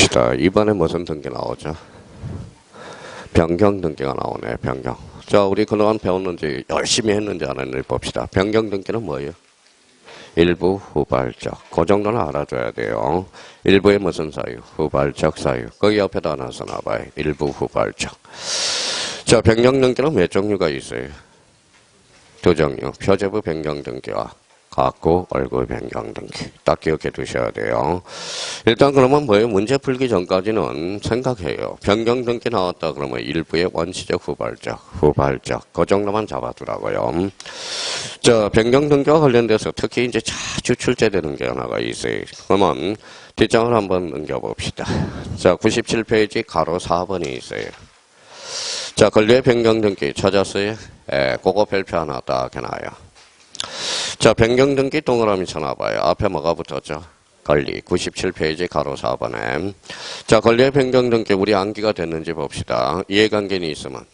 봅시다. 이번에 무슨 등기 나오죠? 변경 등기가 나오네. 변경. 자, 우리 그동안 배웠는지 열심히 했는지 안 했는지 봅시다. 변경 등기는 뭐예요? 일부 후발적. 그 정도는 알아줘야 돼요. 일부의 무슨 사유? 후발적 사유. 거기 옆에다 하나 써놔봐요. 일부 후발적. 자, 변경 등기는 몇 종류가 있어요? 두 종류. 표제부 변경 등기와 갖고 얼굴 변경 등기. 딱 기억해 두셔야 돼요. 일단 그러면 뭐예요? 문제 풀기 전까지는 생각해요. 변경 등기 나왔다 그러면 일부의 원시적 후발적. 그 정도만 잡아두라고요. 자, 변경 등기와 관련돼서 특히 이제 자주 출제되는 게 하나가 있어요. 그러면 뒷장을 한번 넘겨봅시다. 자, 97페이지 가로 4번이 있어요. 자, 권리의 변경 등기 찾았어요? 예, 그거 별표 하나 딱 해놔요. 자, 변경 등기 동그라미 쳐놔봐요. 앞에 뭐가 붙었죠? 권리. 97페이지 가로 4번에. 자, 권리의 변경 등기 우리 암기가 됐는지 봅시다. 이해관계는 있으면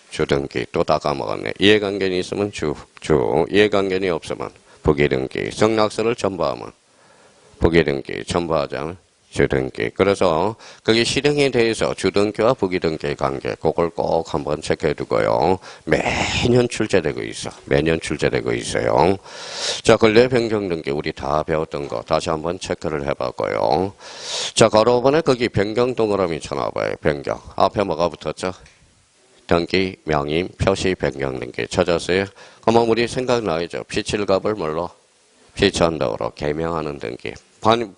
주등기. 또 다 까먹었네. 이해관계는 있으면 주. 이해관계는 없으면 부기등기. 성락서를 첨부하면 부기등기. 첨부하자면 주등기. 그래서 그게 실행에 대해서 주등기와 부기등기의 관계 그걸 꼭 한번 체크해 두고요. 매년 출제되고 있어. 매년 출제되고 있어요. 자, 권리의 변경 등기 우리 다 배웠던 거 다시 한번 체크를 해봤고요. 자, 가로 5번에 거기 변경 동그라미 쳐놔봐요. 변경. 앞에 뭐가 붙었죠? 등기, 명임, 표시, 변경 등기 찾았어요? 그러면 우리 생각나죠? 피칠갑을 뭘로? 피천덕으로 개명하는 등기.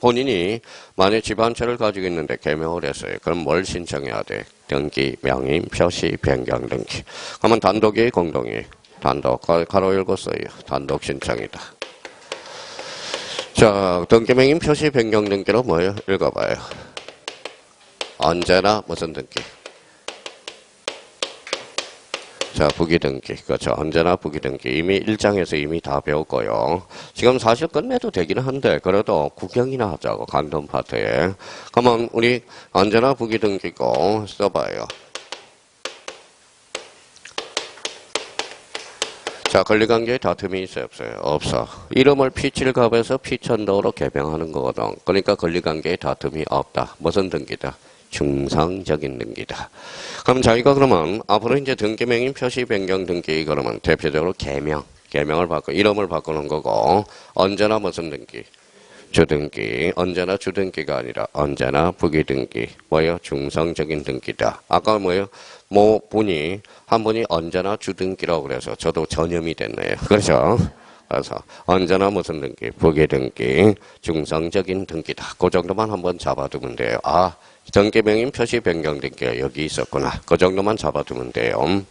본인이 만약 집 한 채를 가지고 있는데 개명을 했어요. 그럼 뭘 신청해야 돼? 등기, 명임, 표시, 변경 등기. 그러면 단독이 공동이? 단독. 가로 읽었어요. 단독 신청이다. 자, 등기, 명임, 표시, 변경 등기로 뭐예요? 읽어봐요. 언제나 무슨 등기? 자, 부기등기. 그렇죠. 언제나 부기등기. 이미 1장에서 이미 다 배웠고요. 지금 사실 끝내도 되기는 한데, 그래도 구경이나 하자고, 강론 파트에. 그러면 우리 언제나 부기등기고 써봐요. 자, 권리관계에 다툼이 있어요, 없어요? 없어. 이름을 피칠갑에서 피천덕으로 개명하는 거거든. 그러니까 권리관계에 다툼이 없다. 무슨 등기다? 중상적인 등기다. 그럼 자기가 그러면 앞으로 이제 등기 명인 표시 변경 등기 그러면 대표적으로 개명을 바꿔 이름을 바꾸는 거고 언제나 무슨 등기? 주등기. 언제나 주등기가 아니라 언제나 부기등기. 뭐예요? 중성적인 등기다. 아까 뭐예요? 한 분이 언제나 주등기라고 그래서 저도 전염이 됐네요. 그렇죠? 그래서 언제나 무슨 등기? 부기등기. 중성적인 등기다. 그 정도만 한번 잡아두면 돼요. 아, 등기명인 표시 변경 등기가 여기 있었구나. 그 정도만 잡아두면 돼요.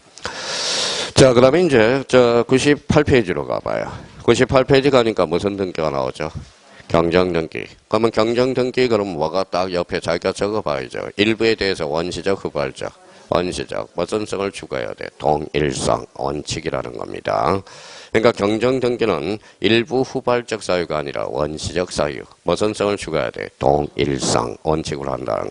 자, 그 다음에 이제 98페이지로 가봐요. 98페이지 가니까 무슨 등기가 나오죠? 경정등기. 그러면 경정등기 그러면 뭐가 딱 옆에 자기가 적어봐야죠. 일부에 대해서 원시적, 후발적. 원시적. 무슨 성을 추가해야 돼? 동일성. 원칙이라는 겁니다. 그러니까 경정등기는 일부 후발적 사유가 아니라 원시적 사유. 무슨 성을 추가해야 돼? 동일성. 원칙으로 한다는.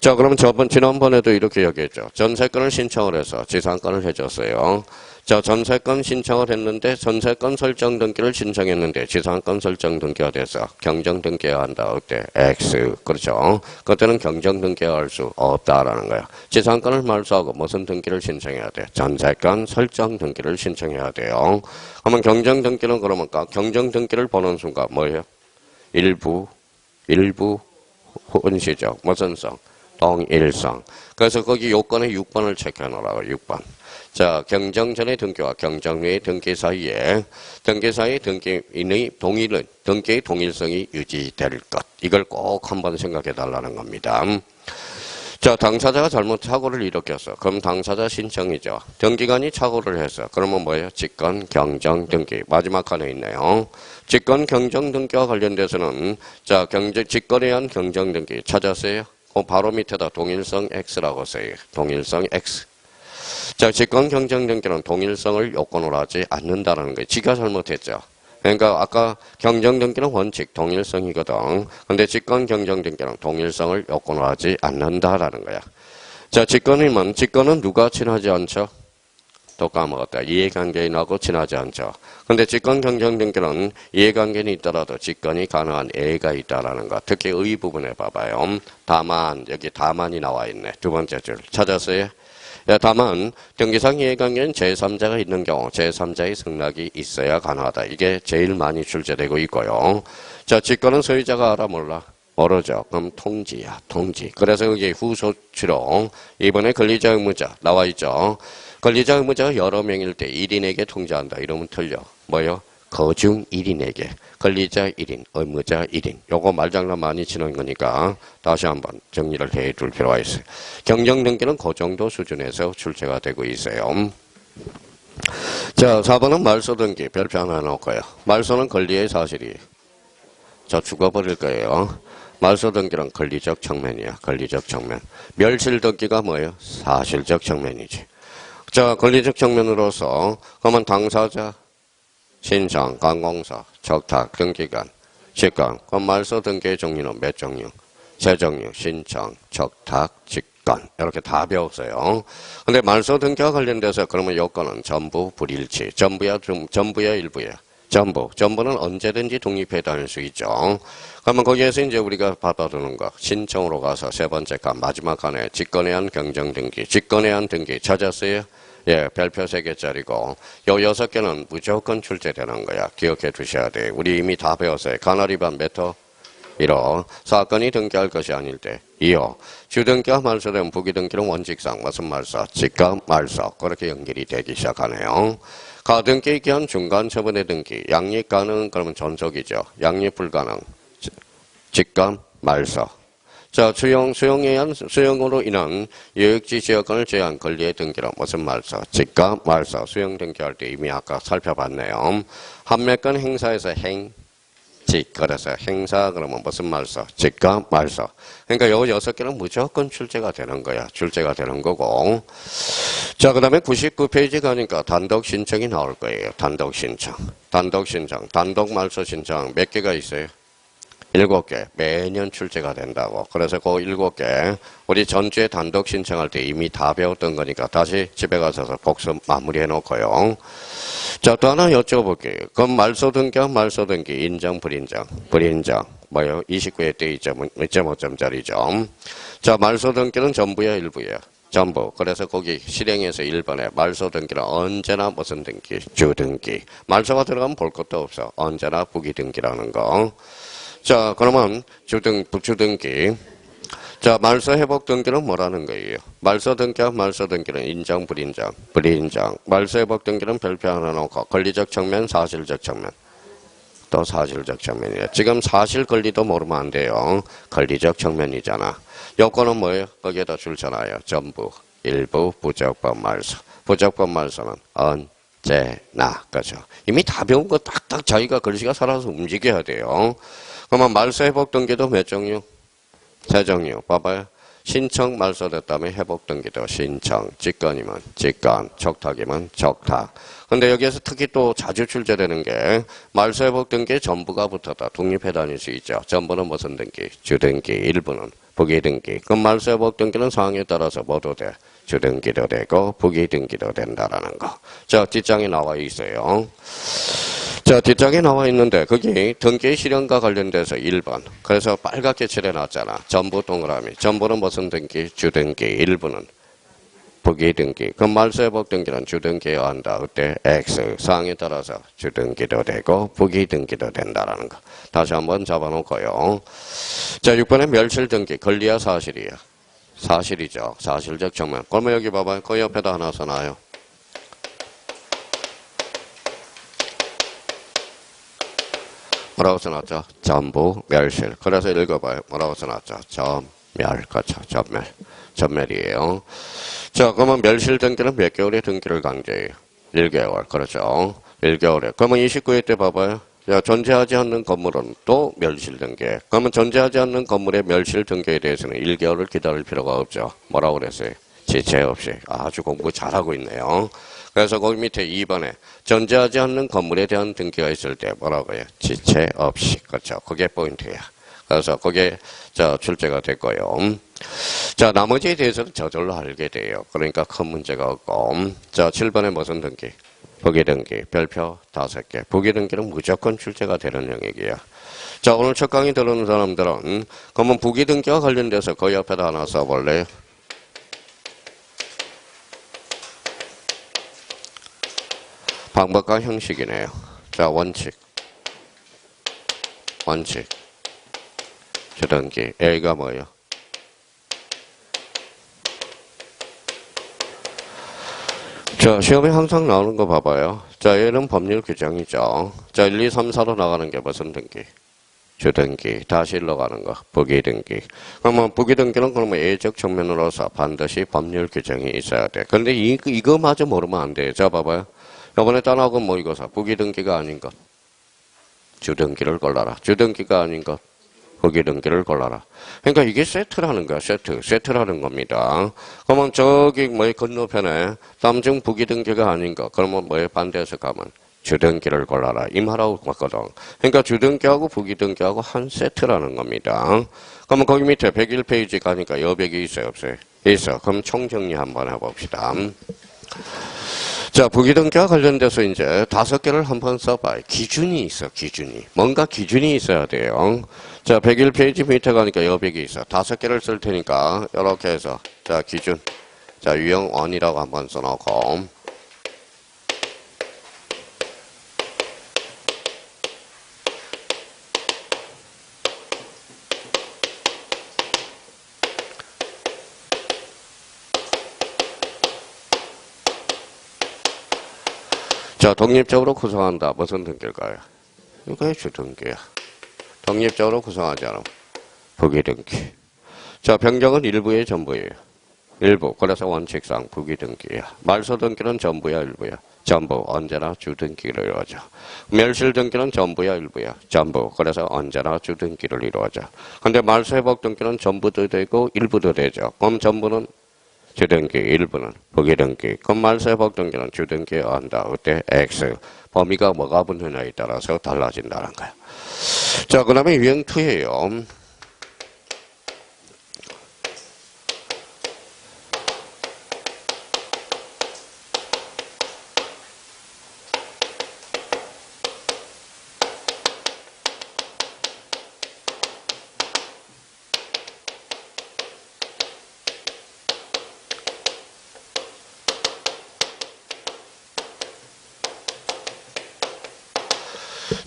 자, 그러면 지난번에도 이렇게 얘기했죠. 전세권을 신청을 해서 지상권을 해줬어요. 자, 전세권 신청을 했는데 전세권 설정 등기를 신청했는데 지상권 설정 등기가 돼서 경정 등기해야 한다. 어때? X. 그렇죠. 그때는 경정 등기할 수 없다라는 거야. 지상권을 말소하고 무슨 등기를 신청해야 돼? 전세권 설정 등기를 신청해야 돼요. 그러면 경정 등기는 그러면 경정 등기를 보는 순간 뭐예요? 일부 원시적 무슨 성? 동일성. 그래서 거기 요건에 6번을 체크해 놓으라고 6번. 자, 경정 전의 등기와 경정 후의 등기 사이에 등기의 동일성이 유지될 것. 이걸 꼭 한번 생각해 달라는 겁니다. 자, 당사자가 잘못 착오를 일으켰어. 그럼 당사자 신청이죠. 등기관이 착오를 했어. 그러면 뭐예요? 직권 경정 등기. 마지막 칸에 있네요. 직권 경정 등기와 관련돼서는 자, 직권에 의한 경정 등기 찾았어요? 바로 밑에다 동일성 X라고 써요. 동일성 X. 자, 직권 경정 등기는 동일성을 요건으로 하지 않는다는 거예요. 지가 잘못했죠. 그러니까 아까 경정 등기는 원칙 동일성이거든. 근데 직권 경정 등기는 동일성을 요건으로 하지 않는다라는 거야. 자, 직권은 누가 친하지 않죠? 또 까먹었다. 이해관계인하고 친하지 않죠. 근데 직권 경쟁 등기는 이해관계인이 있더라도 직권이 가능한 예가 있다라는 거. 특히 의 부분에 봐봐요. 다만, 여기 다만이 나와 있네. 두 번째 줄. 찾았어요? 다만 등기상 이해관계는 제3자가 있는 경우 제3자의 승낙이 있어야 가능하다. 이게 제일 많이 출제되고 있고요. 자, 직권은 소유자가 알아 몰라? 모르죠. 그럼 통지야. 통지. 그래서 여기 후소치로 이번에 권리자 의무자 나와 있죠. 권리자 의무자가 여러 명일 때 1인에게 통지한다. 이러면 틀려. 뭐요? 거중 1인에게. 권리자 1인, 의무자 1인. 요거 말장난 많이 치는 거니까 다시 한번 정리를 해 둘 필요가 있어요. 경정등기는 그 정도 수준에서 출제가 되고 있어요. 자, 4번은 말소등기 별표 하나 넣을까요? 말소는 권리의 사실이. 저 죽어버릴 거예요. 말소등기는 권리적 측면이야. 권리적 측면. 멸실등기가 뭐예요? 사실적 측면이지. 자, 권리적 측면으로서 그러면 당사자, 신청, 관공서, 적탁, 등기관, 직권. 그럼 말소 등기의 종류는 몇 종류? 세 종류. 신청, 적탁, 직권. 이렇게 다 배웠어요. 근데 말소 등기와 관련돼서 그러면 요건은 전부 불일치. 전부야 일부야? 전부. 전부는 언제든지 독립해 다닐 수 있죠. 그러면 거기에서 이제 우리가 받아두는 거. 신청으로 가서 세 번째 칸, 마지막 칸에 직권에 의한 경정등기. 직권에 의한 등기 찾았어요? 예, 별표 3개짜리고 요 6개는 무조건 출제되는 거야. 기억해 두셔야 돼. 우리 이미 다 배웠어요. 가나리반 메터 1호. 사건이 등기할 것이 아닐 때 2호. 주등기와 말소된 부기등기는 원칙상 무슨 말소? 직가 말소. 그렇게 연결이 되기 시작하네요. 가등기에 기한 중간 처분의 등기. 양립 가능 그러면 전속이죠. 양립 불가능. 직가 말소. 자, 수용으로 인한 여역지 지역권을 제한 권리의 등기로 무슨 말소? 직가 말소. 수용 등기할 때 이미 아까 살펴봤네요. 판매권 행사에서 행직. 그래서 행사 그러면 무슨 말소? 직가 말소. 그러니까 요 6개는 무조건 출제가 되는 거야. 출제가 되는 거고. 자, 그 다음에 99페이지 가니까 단독 신청이 나올 거예요. 단독 신청. 단독 신청. 단독 말소 신청 몇 개가 있어요? 7개. 매년 출제가 된다고. 그래서 그 7개 우리 전주에 단독 신청할 때 이미 다 배웠던 거니까 다시 집에 가서 복습 마무리해 놓고요. 자, 또 하나 여쭤볼게요. 그럼 말소 등기와 말소 등기 인정 불인정? 불인정. 뭐요? 29회 때 2.5점짜리죠. 자, 말소 등기는 전부야 일부야? 전부. 그래서 거기 실행에서 1번에 말소 등기는 언제나 무슨 등기? 주등기. 말소가 들어가면 볼 것도 없어. 언제나 부기등기라는 거. 자, 그러면 부주등기. 자, 말소 회복 등기는 뭐라는 거예요? 말소 등기와 말소 등기는 인정, 불인정? 불인정. 말소 회복 등기는 별표 하나 놓고 권리적 측면, 사실적 측면. 또 사실적 측면이에요. 지금 사실 권리도 모르면 안 돼요. 권리적 측면이잖아. 요건은 뭐예요? 거기에다 줄잖아요. 전부, 일부, 부적법 말소. 부적법 말소는 언제나. 그죠? 이미 다 배운 거 딱딱 자기가 글씨가 살아서 움직여야 돼요. 그러면 말소 회복 등기도 몇 종류? 3종류. 봐봐요. 신청 말소됐다면 회복 등기도 신청. 직권이면 직권. 적탁이면 적탁. 근데 여기에서 특히 또 자주 출제되는 게 말소 회복 등기에 전부가 붙었다. 독립해 다닐 수 있죠. 전부는 무슨 등기? 주등기. 일부는 부기등기. 그럼 말소 회복 등기는 상황에 따라서 뭐도 돼? 주등기도 되고 부기등기도 된다라는 거. 자, 뒷장에 나와 있어요. 자, 뒷장에 나와 있는데 거기 등기 실현과 관련돼서 1번. 그래서 빨갛게 칠해놨잖아. 전부 동그라미. 전부는 무슨 등기? 주등기. 일부는 부기등기. 그럼 말소회복 등기는 주등기여야 한다. 그때 X. 사항에 따라서 주등기도 되고 부기등기도 된다라는 거. 다시 한번 잡아놓고요. 자, 6번에 멸실등기. 권리야 사실이야? 사실이죠. 사실적 측면. 그러면 여기 봐봐요. 그 옆에다 하나 써놔요. 뭐라고 써놨죠? 전부 멸실. 그래서 읽어봐요. 뭐라고 써놨죠? 전멸. 그렇죠. 전멸. 전멸이에요. 자, 그러면 멸실 등기는 몇 개월의 등기를 강제해요? 1개월. 그렇죠. 1개월에. 그러면 29회 때 봐봐요. 자, 존재하지 않는 건물은 또 멸실 등기. 그러면 존재하지 않는 건물의 멸실 등기에 대해서는 1개월을 기다릴 필요가 없죠. 뭐라고 그랬어요? 지체 없이. 아주 공부 잘하고 있네요. 그래서 거기 밑에 2번에 존재하지 않는 건물에 대한 등기가 있을 때 뭐라고 해요? 지체 없이. 그렇죠. 그게 포인트야. 그래서 그게 자 출제가 됐고요. 자, 나머지에 대해서는 저절로 알게 돼요. 그러니까 큰 문제가 없고. 자, 7번에 무슨 등기? 부기 등기. 별표 5개. 부기 등기는 무조건 출제가 되는 영역이야. 자, 오늘 첫 강의 들은 사람들은 그러면 부기 등기와 관련돼서 그 옆에다 하나 써볼래요? 방법과 형식이네요. 자, 원칙. 주등기. A가 뭐예요? 자, 시험에 항상 나오는 거 봐봐요. 자, 얘는 법률 규정이죠. 자, 1, 2, 3, 4로 나가는 게 무슨 등기? 주등기. 다시 일로 가는 거. 부기등기. 그러면 부기등기는 그러면 예적 측면으로서 반드시 법률 규정이 있어야 돼. 근데 이거마저 모르면 안 돼. 자, 봐봐요. 이번에 따라하고 뭐 이거사. 부기등기가 아닌 것. 주등기를 골라라. 주등기가 아닌 것. 부기등기를 골라라. 그러니까 이게 세트라는 거야. 세트라는 겁니다. 그러면 저기 뭐의 건너편에 쌈중 부기등기가 아닌 거. 그러면 뭐에 반대해서 가면 주등기를 골라라. 이 말하고 맞거든. 그러니까 주등기하고 부기등기하고 한 세트라는 겁니다. 그러면 거기 밑에 101페이지 가니까 여백이 있어요, 없어요? 있어. 그럼 총정리 한번 해봅시다. 자, 부기등기와 관련돼서 이제 5개를 한번 써봐요. 기준이 있어, 기준이. 뭔가 기준이 있어야 돼요. 자, 101페이지 밑에 가니까 여백이 있어. 5개를 쓸 테니까, 이렇게 해서. 자, 기준. 자, 유형 1이라고 한번 써놓고. 자, 독립적으로 구성한다. 무슨 등기일까요? 이게 주등기야. 독립적으로 구성하지 않으면 부기등기. 자, 변경은 일부의 전부예요. 일부. 그래서 원칙상 부기등기야. 말소등기는 전부야, 일부야? 전부. 언제나 주등기를 이루어져. 멸실등기는 전부야, 일부야? 전부. 그래서 언제나 주등기를 이루어져. 근데 말소회복등기는 전부도 되고 일부도 되죠. 그럼 전부는 주등기, 일부는 부기등기. 그럼 말소회복등기는 주등기에 한다. 그때 X. 범위가 뭐가 붙느냐에 따라서 달라진다는 거야. 자, 그 다음에 유형 2예요.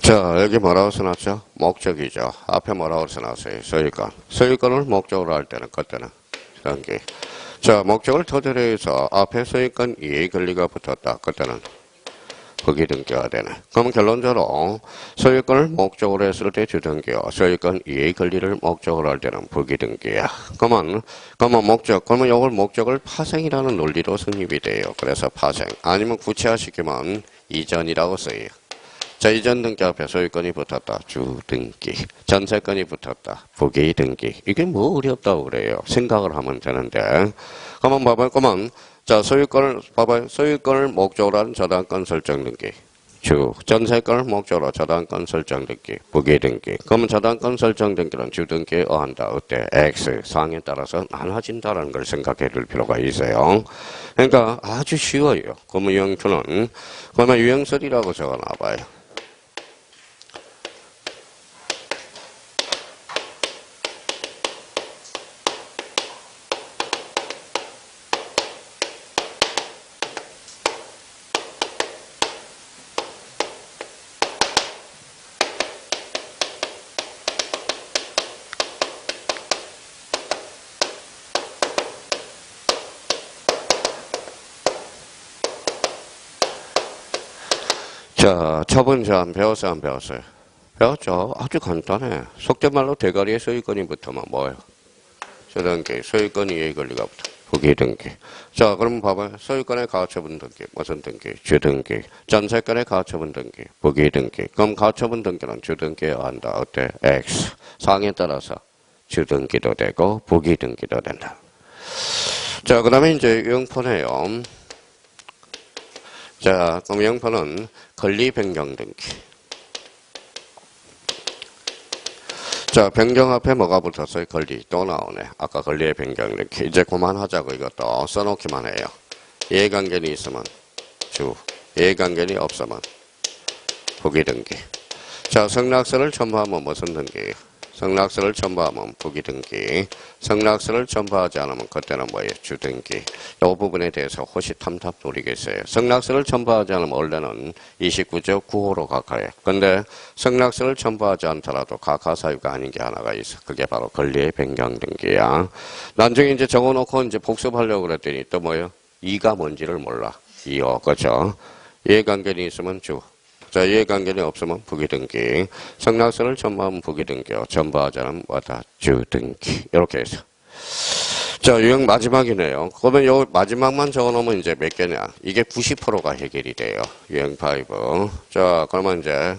자, 여기 뭐라고 써놨죠? 목적이죠. 앞에 뭐라고 써놨어요? 소유권. 소유권을 목적으로 할 때는, 그때는 주등기. 자, 목적을 토대로 해서 앞에 소유권 이해 권리가 붙었다. 그때는 부기등기가 되네. 그럼 결론적으로 소유권을 목적으로 했을 때 주등기요. 소유권 이해 권리를 목적으로 할 때는 부기등기야. 그러면 목적, 그러면 이걸 목적을 파생이라는 논리로 성립이 돼요. 그래서 파생. 아니면 구체화시키면 이전이라고 써요. 자, 이전 등기 앞에 소유권이 붙었다. 주등기. 전세권이 붙었다. 부기등기. 이게 뭐 어렵다고 그래요. 생각을 하면 되는데. 그러면 봐봐요. 그러면 자, 소유권을 목적으로 하는 저당권 설정 등기. 전세권을 목적으로 저당권 설정 등기. 부기등기. 그러면 저당권 설정 등기는 주등기에 어한다. 어때? X. 상에 따라서 나눠진다는 걸 생각해 둘 필요가 있어요. 그러니까 아주 쉬워요. 그러면 유형 2는 그러면 유형 3라고 적어 놔봐요. 자, 처분 제한 배웠어요, 안 배웠어요? 배웠죠. 아주 간단해. 속된 말로 대가리에 소유권이 붙으면 뭐예요? 주등기, 소유권 이해 권리가 붙어. 부기등기. 자, 그럼 봐봐요. 소유권의 가처분 등기, 무슨 등기? 주등기. 전세권의 가처분 등기, 부기등기. 그럼 가처분 등기는 주등기에 한다. 어때? X. 상에 따라서 주등기도 되고 부기등기도 된다. 자, 그 다음에 이제 유형포네요. 자, 그럼 유형포는 권리 변경 등기. 자, 변경 앞에 뭐가 붙었어요? 권리. 또 나오네. 아까 권리의 변경 이렇게. 이제 그만하자고 이것도 써놓기만 해요. 이해관계는 있으면 주. 이해관계는 없으면 부기등기. 자, 성락서를 첨부하면 무슨 등기예요? 성락서를 첨부하면 부기등기. 성락서를 첨부하지 않으면 그때는 뭐예요? 주등기. 이 부분에 대해서 호시탐탐 노리겠어요. 성락서를 첨부하지 않으면 원래는 29조 9호로 각하해. 근데 성락서를 첨부하지 않더라도 각하 사유가 아닌 게 하나가 있어. 그게 바로 권리의 변경 등기야. 나중에 이제 적어놓고 이제 복습하려고 그랬더니 또 뭐예요? 이가 뭔지를 몰라. 이어. 그죠? 이해관계는 있으면 주. 자, 이해관계는 없으면 부기등기. 성락서를 첨부하면 부기등기요. 첨부하지 않으면 뭐다? 주등기. 이렇게 해서. 자, 유형 마지막이네요. 그러면 요 마지막만 적어놓으면 이제 몇 개냐? 이게 90%가 해결이 돼요. 유형 5. 자, 그러면 이제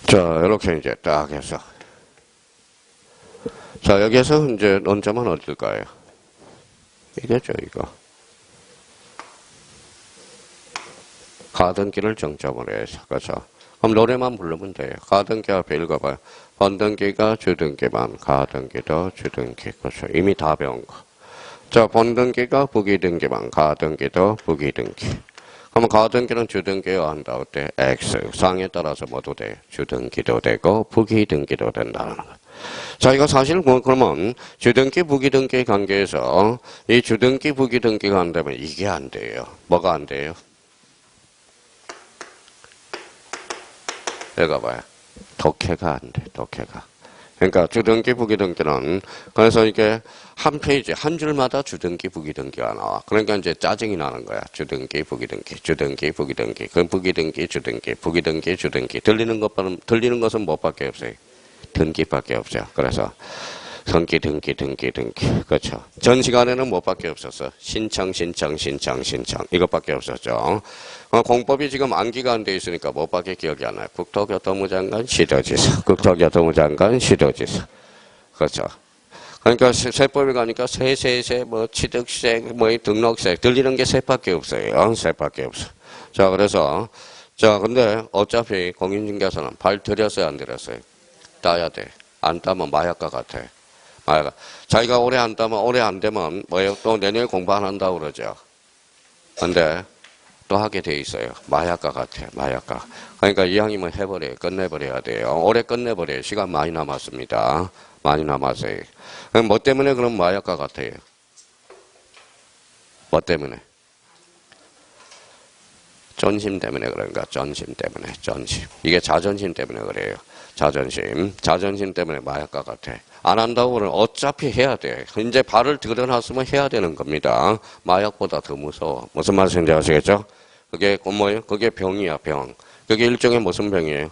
자, 이렇게 이제 딱 해서. 자, 여기에서 이제 논점은 어딜까요? 이거죠, 이거. 가등기를 정점으로 해서. 그렇죠. 그럼 노래만 부르면 돼요. 가등기 앞에 읽어봐요. 번등기가 주등기만, 가등기도 주등기. 그렇죠. 이미 다 배운 거. 자, 번등기가 부기등기만, 가등기도 부기등기. 그러면 가등기는 주등기여야 한다. 그때 X. 상에 따라서 뭐도 돼? 주등기도 되고 부기등기도 된다는 거. 자, 이거 사실 그러면 주등기 부기등기 관계에서 이 주등기 부기등기가 안 되면 이게 안 돼요. 뭐가 안 돼요? 여기 봐요. 독해가 안 돼. 독해가. 그러니까 주등기 부기등기는 그래서 이게 한 페이지 한 줄마다 주등기 부기등기가 나와. 그러니까 이제 짜증이 나는 거야. 주등기 부기등기 주등기 부기등기 그 부기등기 주등기 부기등기 주등기 들리는 것은 뭐밖에 없어요. 등기밖에 없어요. 그래서 등기 그렇죠. 전 시간에는 뭐밖에 없었어? 신청 이것밖에 없었죠. 공법이 지금 암기가 안 돼 있으니까 뭐밖에 기억이 안 나요. 국토교통부 장관 시도지사 그렇죠. 그러니까 세법에 가니까 세세 뭐 취득세 뭐 등록세 들리는 게 세밖에 없어요. 세밖에 없어. 자, 그래서 자, 근데 어차피 공인중개사는 발 들였어요, 안 들였어요? 따야 돼. 안 따면 마약과 같아. 마약. 자기가 오래 안 따면 오래 안 되면 뭐예요? 또 내년에 공부 안 한다고 그러죠. 근데 또 하게 돼 있어요. 마약과 같아. 마약과. 그러니까 이왕이면 해버려요. 끝내버려야 돼요. 올해 끝내버려요. 시간 많이 남았습니다. 많이 남았어요. 그럼 뭐 때문에 그럼 마약과 같아요? 뭐 때문에? 존심 때문에 그런가? 존심 때문에. 존심. 이게 자존심 때문에 그래요. 자존심 때문에 마약과 같아. 안 한다고 그러면 어차피 해야 돼. 이제 발을 들여놨으면 해야 되는 겁니다. 마약보다 더 무서워. 무슨 말씀인지 아시겠죠? 그게 뭐예요? 그게 병이야, 병. 그게 일종의 무슨 병이에요?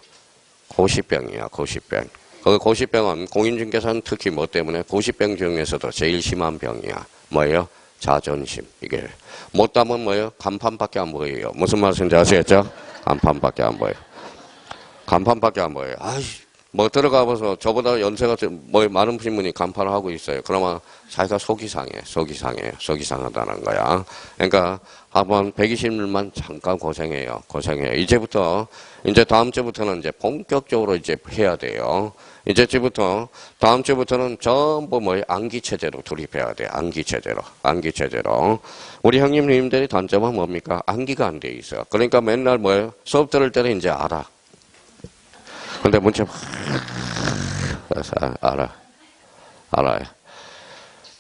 고시병이야, 고시병. 그 고시병은 공인중개사는 특히 뭐 때문에 고시병 중에서도 제일 심한 병이야. 뭐예요? 자존심. 이게 못 따면 뭐예요? 간판밖에 안 보여요. 무슨 말씀인지 아시겠죠? 간판밖에 안 보여. 간판밖에 안 보여요. 아이, 뭐 들어가봐서 저보다 연세가 뭐 많은 분이 간판을 하고 있어요. 그러면 자기가 속이 상하다는 거야. 그러니까 한번 120일만 잠깐 고생해요. 이제부터 이제 다음 주부터는 이제 본격적으로 이제 해야 돼요. 이제부터 다음 주부터는 전부 암기 체제로 돌입해야 돼. 암기 체제로. 우리 형님 누님들이 단점은 뭡니까? 암기가 안 돼 있어. 그러니까 맨날 수업 들을 때는 이제 알아. 근데 문제 알아요.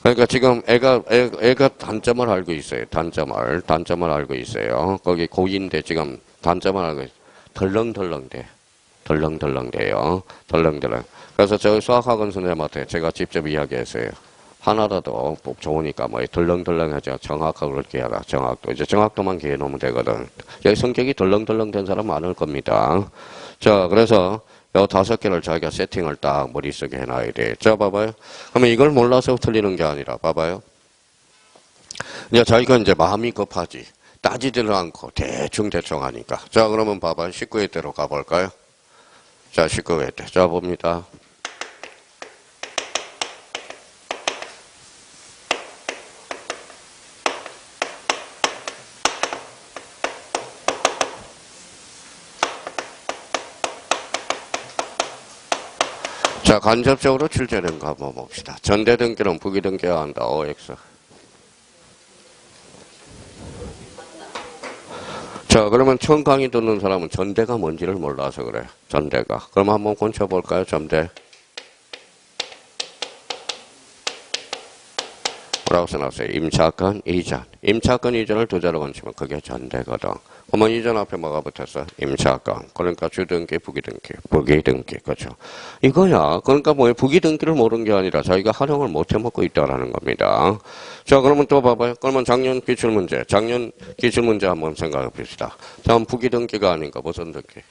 그러니까 지금 애가 단점을 알고 있어요. 단점을 알고 있어요. 거기 고2인데 지금 단점을 알고 있어요. 덜렁덜렁돼요. 그래서 저 수학학원 선생님한테 제가 직접 이야기했어요. 하나라도 좋으니까 덜렁덜렁하죠. 정확하고 그렇게 하라. 이제 정확도만 기해놓으면 되거든. 여기 성격이 덜렁덜렁 된 사람 많을 겁니다. 자, 그래서 요 5개를 자기가 세팅을 딱 머릿속에 해놔야 돼. 자, 봐봐요. 그러면 이걸 몰라서 틀리는 게 아니라, 봐봐요. 이제 자기가 이제 마음이 급하지. 따지지를 않고 대충 하니까. 자, 그러면 봐봐요. 19회 대로 가볼까요? 자, 19회 때. 자, 봅니다. 자, 간접적으로 출제된 거 한번 봅시다. 전대등기는 부기등기해야 한다. OX. 자, 그러면 처음 강의 듣는 사람은 전대가 뭔지를 몰라서 그래. 전대가. 그럼 한번 곤쳐볼까요? 전대. 뭐라고 써놨어요? 임차권 이전. 임차권 이전을 두 자로 건치면 그게 전대거든. 그러면 이전 앞에 뭐가 붙었어? 임차권. 그러니까 주등기, 부기등기. 부기등기. 그렇죠. 이거야. 그러니까 뭐예요? 부기등기를 모르는 게 아니라 자기가 활용을 못 해먹고 있다라는 겁니다. 자, 그러면 또 봐봐요. 그러면 작년 기출문제. 작년 기출문제 한번 생각해 봅시다. 다음 부기등기가 아닌가? 무슨 등기?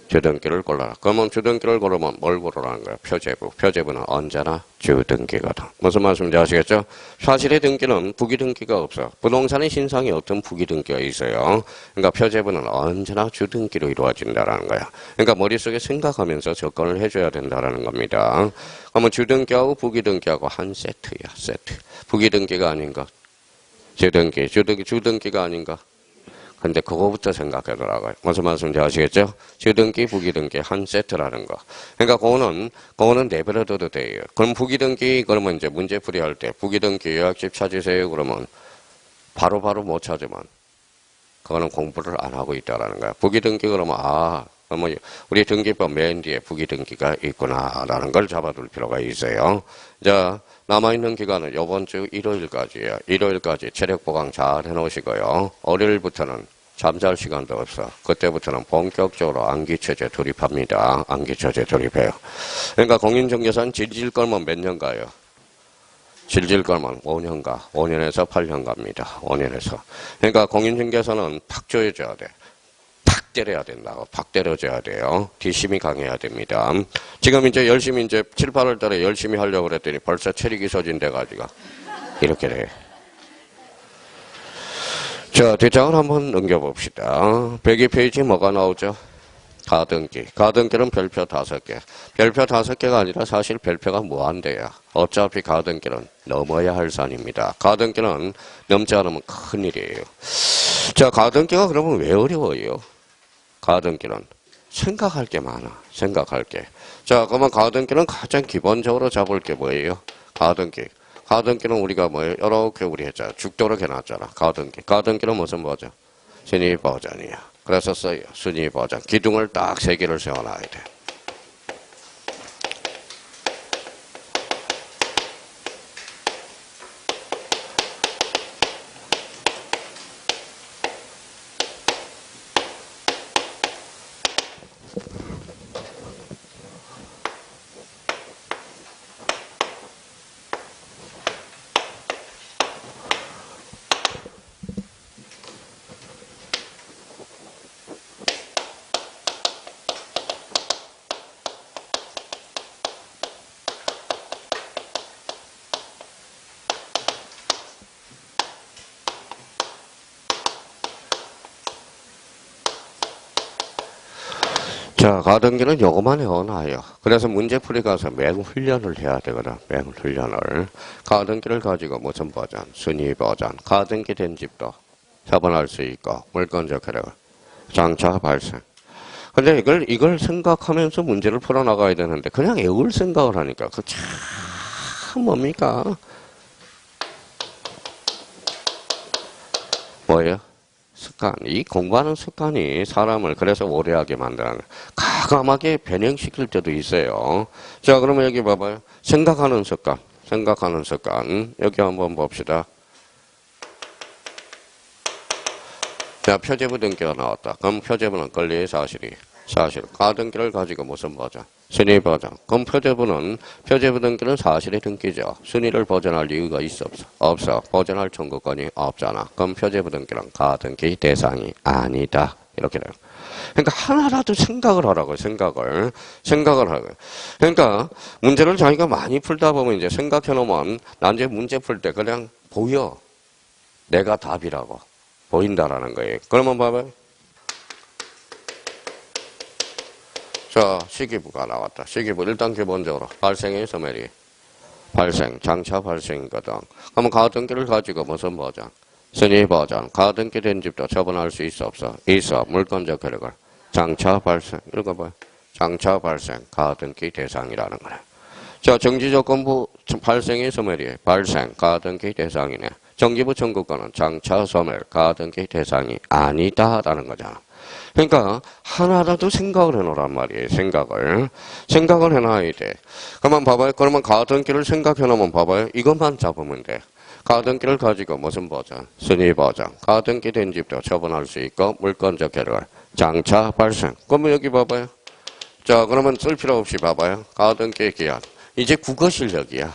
주등기를 골라라. 그러면 주등기를 고르면 뭘 고르라는 거야? 표제부. 표제부는 언제나 주등기거든. 무슨 말씀인지 아시겠죠? 사실의 등기는 부기등기가 없어. 부동산의 신상에 어떤 부기등기가 있어요. 그러니까 표제부는 언제나 주등기로 이루어진다는 거야. 그러니까 머릿속에 생각하면서 접근을 해줘야 된다는 겁니다. 그러면 주등기하고 부기등기하고 한 세트야. 세트. 부기등기가 아닌 것. 주등기. 주등기가 아닌 것. 근데 그거부터 생각하더라고요. 무슨 말씀인지 아시겠죠? 주등기, 부기등기 한 세트라는 거. 그러니까 그거는 내버려둬도 돼요. 그럼 부기등기, 그러면 이제 문제풀이 할 때 부기등기 요약집 찾으세요. 그러면 바로 못 찾으면 그거는 공부를 안 하고 있다라는 거야. 부기등기 그러면 그러면 우리 등기법 맨 뒤에 부기등기가 있구나라는 걸 잡아둘 필요가 있어요. 자, 남아있는 기간은 이번 주 일요일까지예요. 일요일까지 체력 보강 잘 해놓으시고요. 월요일부터는 잠잘 시간도 없어. 그때부터는 본격적으로 암기체제 돌입합니다. 암기체제 돌입해요. 그러니까 공인중개사는 질질 끌면 몇 년 가요? 질질 끌면 5년 가. 5년에서 8년 갑니다. 5년에서. 그러니까 공인중개사는 팍 조여줘야 돼. 팍 때려야 된다고. 팍 때려줘야 돼요. 뒷심이 강해야 됩니다. 지금 이제 열심히 이제 7, 8월 달에 열심히 하려고 그랬더니 벌써 체력이 소진돼가지고 이렇게 돼. 자, 뒷장을 한번 넘겨봅시다. 102페이지 뭐가 나오죠? 가등기. 가등기는 별표 5개. 별표 5개가 아니라 사실 별표가 무한대야. 어차피 가등기는 넘어야 할 산입니다. 가등기는 넘지 않으면 큰일이에요. 자, 가등기가 그러면 왜 어려워요? 가등기는 생각할 게 많아. 생각할 게. 자, 그러면 가등기는 가장 기본적으로 잡을 게 뭐예요? 가등기. 가등기는 우리가 뭐예요? 이렇게 우리 했잖아. 죽도록 해놨잖아. 가등기. 가등기는 무슨 버전? 순위 버전이야. 그래서 써요. 순위 버전. 기둥을 딱 3개를 세워놔야 돼. 자, 가등기는 요거만 해놔요. 그래서 문제풀이 가서 맹 훈련을 해야 되거든. 맹 훈련을. 가등기를 가지고 무슨 버전? 순위 버전. 가등기 된 집도 처분할 수 있고, 물건적 혜택, 장차 발생. 근데 이걸 생각하면서 문제를 풀어나가야 되는데, 그냥 외울 생각을 하니까, 그 참 뭡니까? 뭐예요? 습관. 이 공부하는 습관이 사람을 그래서 오래하게 만드는 과감하게 변형시킬 때도 있어요. 자, 그러면 여기 봐봐요. 생각하는 습관. 생각하는 습관. 여기 한번 봅시다. 자, 표제부 등기가 나왔다. 그럼 표제부는 권리의 사실이. 사실. 가등기를 가지고 무슨 버전? 순위 버전. 그럼 표제부 등기는 사실의 등기죠. 순위를 버전할 이유가 있어 없어? 없어. 버전할 청구권이 없잖아. 그럼 표제부 등기는 가등기 대상이 아니다. 이렇게 돼요. 그러니까 하나라도 생각을 하라고요. 생각을 하라고요. 그러니까 문제를 자기가 많이 풀다 보면 이제 생각해 놓으면 나중에 문제 풀 때 그냥 보여. 내가 답이라고. 보인다라는 거예요. 그러면 봐봐요. 자, 시기부가 나왔다. 시기부 일단 기본적으로 발생의 소멸이 발생, 장차 발생이거든. 그러면 가등기를 가지고 무슨 보장? 순위 보장. 가등기 된 집도 처분할 수 있어 없어? 있어. 물권적 효력을. 장차 발생. 읽어봐요. 장차 발생. 가등기 대상이라는 거네. 자, 정지조건부 발생의 소멸이 발생. 가등기 대상이네. 정기부 청구권은 장차 소멸. 가등기 대상이 아니다라는 거잖아. 그러니까 하나라도 생각을 해놓으란 말이에요. 생각을 해놔야 돼. 그러면 봐봐요. 그러면 가등기를 생각해놓으면 봐봐요. 이것만 잡으면 돼. 가등기를 가지고 무슨 보장? 순위 보장. 가등기 된 집도 처분할 수 있고 물권적 결과 장차 발생. 그러면 여기 봐봐요. 자, 그러면 쓸 필요 없이 봐봐요. 가등기 기한. 이제 국어 실력이야.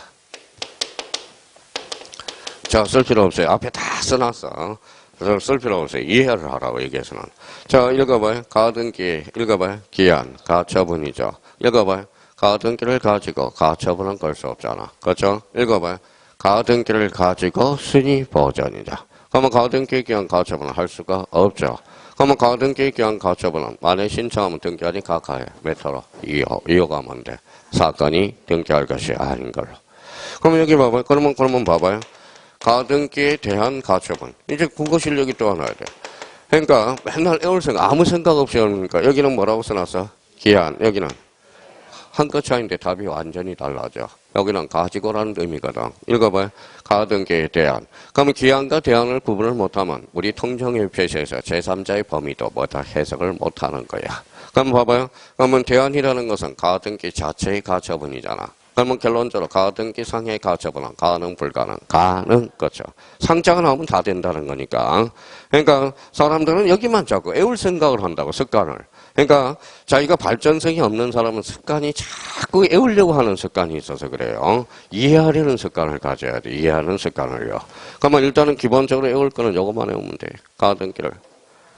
자, 쓸 필요 없어요. 앞에 다 써놨어. 그래서 쓸 필요 없어요. 이해를 하라고 얘기해서는. 자, 읽어봐요. 가등기, 읽어봐요. 기한, 가처분이죠. 읽어봐요. 가등기를 가지고 가처분은 걸 수 없잖아. 그렇죠? 읽어봐요. 가등기를 가지고 순위 보전이죠. 그러면 가등기 기한 가처분을 할 수가 없죠. 그러면 가등기 기한 가처분은 만에 신청하면 등기하니 각하에 몇 호로? 2호. 2호가 하면 돼. 사건이 등기할 것이 아닌 걸로. 그러면 여기 봐봐요. 그러면 봐봐요. 가등기에 대한 가처분. 이제 국어 실력이 또 하나야 돼. 그러니까 맨날 애울 생각, 아무 생각 없이 하니까 여기는 뭐라고 써놨어? 기한. 여기는 한 끗 차이인데 답이 완전히 달라져. 여기는 가지고라는 의미거든. 읽어봐요. 가등기에 대한. 그러면 기한과 대한을 구분을 못하면 우리 통정의 표시에서 제3자의 범위도 뭐다 해석을 못하는 거야. 그럼 봐봐요. 그러면 대한이라는 것은 가등기 자체의 가처분이잖아. 그러면 결론적으로 가등기 상해의 가처분은 가능, 불가능, 가능, 그렇죠. 상자가 나오면 다 된다는 거니까. 그러니까 사람들은 여기만 자꾸 애울 생각을 한다고, 습관을. 그러니까 자기가 발전성이 없는 사람은 습관이 자꾸 애우려고 하는 습관이 있어서 그래요. 이해하려는 습관을 가져야 돼. 이해하는 습관을요. 그러면 일단은 기본적으로 애울 거는 요것만 애우면 돼. 가등기를